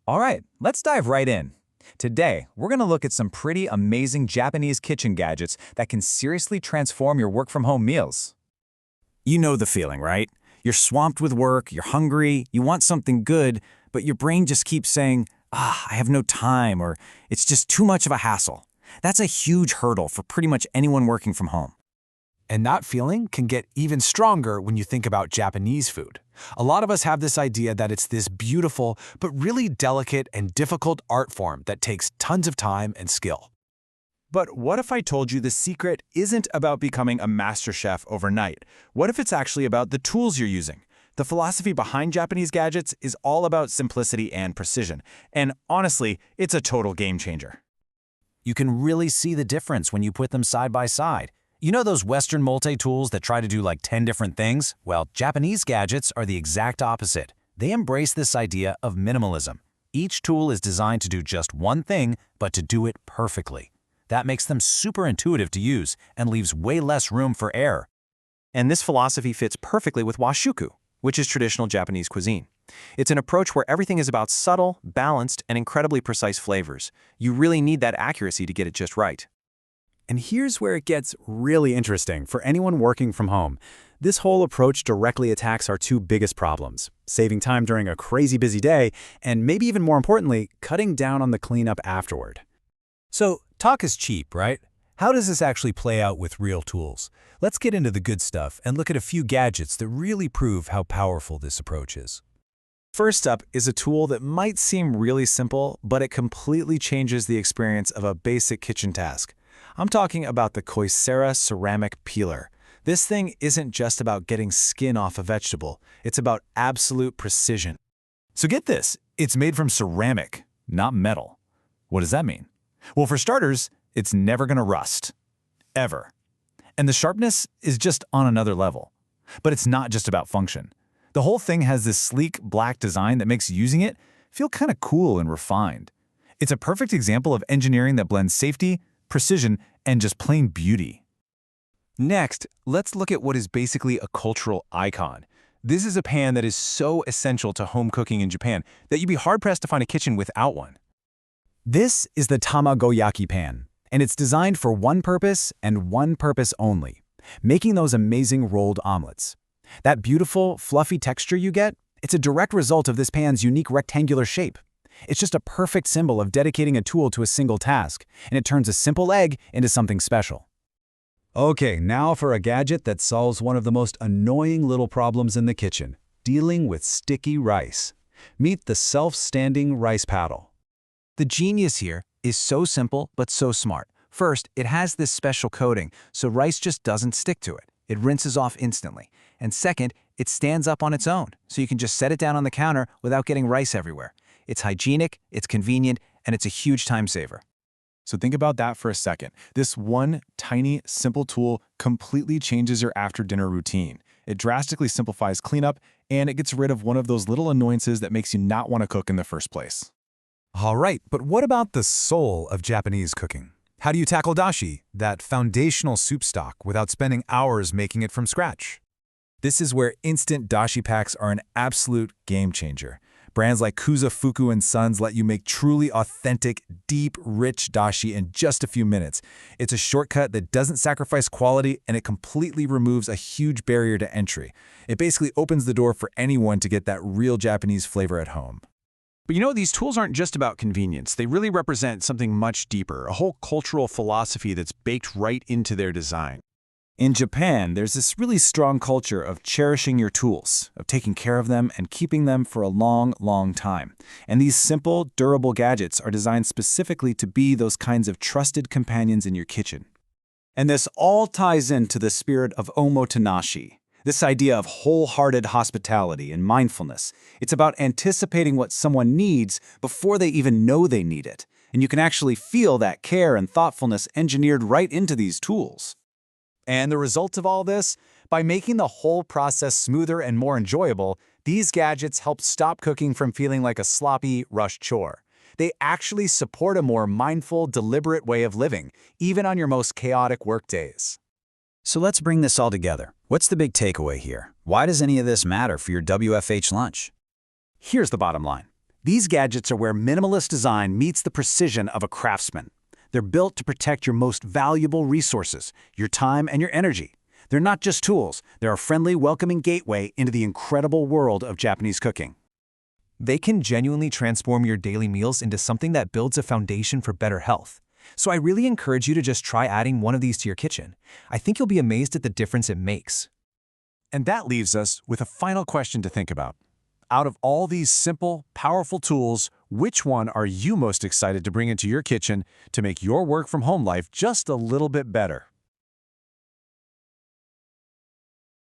All right, let's dive right in. Today, we're going to look at some pretty amazing Japanese kitchen gadgets that can seriously transform your work-from-home meals. You know the feeling, right? You're swamped with work, you're hungry, you want something good, but your brain just keeps saying, I have no time, or it's just too much of a hassle. That's a huge hurdle for pretty much anyone working from home. And that feeling can get even stronger when you think about Japanese food. A lot of us have this idea that it's this beautiful but really delicate and difficult art form that takes tons of time and skill. But what if I told you the secret isn't about becoming a master chef overnight? What if it's actually about the tools you're using? The philosophy behind Japanese gadgets is all about simplicity and precision. And honestly, it's a total game changer. You can really see the difference when you put them side by side. You know those Western multi-tools that try to do like 10 different things? Well, Japanese gadgets are the exact opposite. They embrace this idea of minimalism. Each tool is designed to do just one thing, but to do it perfectly. That makes them super intuitive to use and leaves way less room for error. And this philosophy fits perfectly with washuku, which is traditional Japanese cuisine. It's an approach where everything is about subtle, balanced, and incredibly precise flavors. You really need that accuracy to get it just right. And here's where it gets really interesting for anyone working from home. This whole approach directly attacks our two biggest problems: saving time during a crazy busy day, and maybe even more importantly, cutting down on the cleanup afterward. So, talk is cheap, right? How does this actually play out with real tools? Let's get into the good stuff and look at a few gadgets that really prove how powerful this approach is. First up is a tool that might seem really simple, but it completely changes the experience of a basic kitchen task. I'm talking about the Kyocera ceramic peeler. This thing isn't just about getting skin off a vegetable, it's about absolute precision. So get this, it's made from ceramic, not metal. What does that mean? Well, for starters, it's never going to rust. Ever. And the sharpness is just on another level. But it's not just about function. The whole thing has this sleek black design that makes using it feel kind of cool and refined. It's a perfect example of engineering that blends safety, precision, and just plain beauty. Next, let's look at what is basically a cultural icon. This is a pan that is so essential to home cooking in Japan that you'd be hard-pressed to find a kitchen without one. This is the Tamagoyaki Pan, and it's designed for one purpose and one purpose only: making those amazing rolled omelets. That beautiful, fluffy texture you get, it's a direct result of this pan's unique rectangular shape. It's just a perfect symbol of dedicating a tool to a single task, and it turns a simple egg into something special. Okay, now for a gadget that solves one of the most annoying little problems in the kitchen: dealing with sticky rice. Meet the self-standing rice paddle. The genius here is so simple but so smart. First, it has this special coating, so rice just doesn't stick to it. It rinses off instantly. And second, it stands up on its own, so you can just set it down on the counter without getting rice everywhere. It's hygienic, it's convenient, and it's a huge time saver. So think about that for a second. This one tiny, simple tool completely changes your after-dinner routine. It drastically simplifies cleanup, and it gets rid of one of those little annoyances that makes you not want to cook in the first place. All right, but what about the soul of Japanese cooking? How do you tackle dashi, that foundational soup stock, without spending hours making it from scratch? This is where instant dashi packs are an absolute game changer. Brands like Kuza Fuku & Sons let you make truly authentic, deep, rich dashi in just a few minutes. It's a shortcut that doesn't sacrifice quality, and it completely removes a huge barrier to entry. It basically opens the door for anyone to get that real Japanese flavor at home. But you know, these tools aren't just about convenience. They really represent something much deeper, a whole cultural philosophy that's baked right into their design. In Japan, there's this really strong culture of cherishing your tools, of taking care of them and keeping them for a long, long time. And these simple, durable gadgets are designed specifically to be those kinds of trusted companions in your kitchen. And this all ties into the spirit of omotenashi, this idea of wholehearted hospitality and mindfulness. It's about anticipating what someone needs before they even know they need it. And you can actually feel that care and thoughtfulness engineered right into these tools. And the result of all this? By making the whole process smoother and more enjoyable, these gadgets help stop cooking from feeling like a sloppy, rushed chore. They actually support a more mindful, deliberate way of living, even on your most chaotic work days. So let's bring this all together. What's the big takeaway here? Why does any of this matter for your WFH lunch? Here's the bottom line. These gadgets are where minimalist design meets the precision of a craftsman. They're built to protect your most valuable resources, your time and your energy. They're not just tools, they're a friendly, welcoming gateway into the incredible world of Japanese cooking. They can genuinely transform your daily meals into something that builds a foundation for better health. So I really encourage you to just try adding one of these to your kitchen. I think you'll be amazed at the difference it makes. And that leaves us with a final question to think about. Out of all these simple, powerful tools, which one are you most excited to bring into your kitchen to make your work from home life just a little bit better?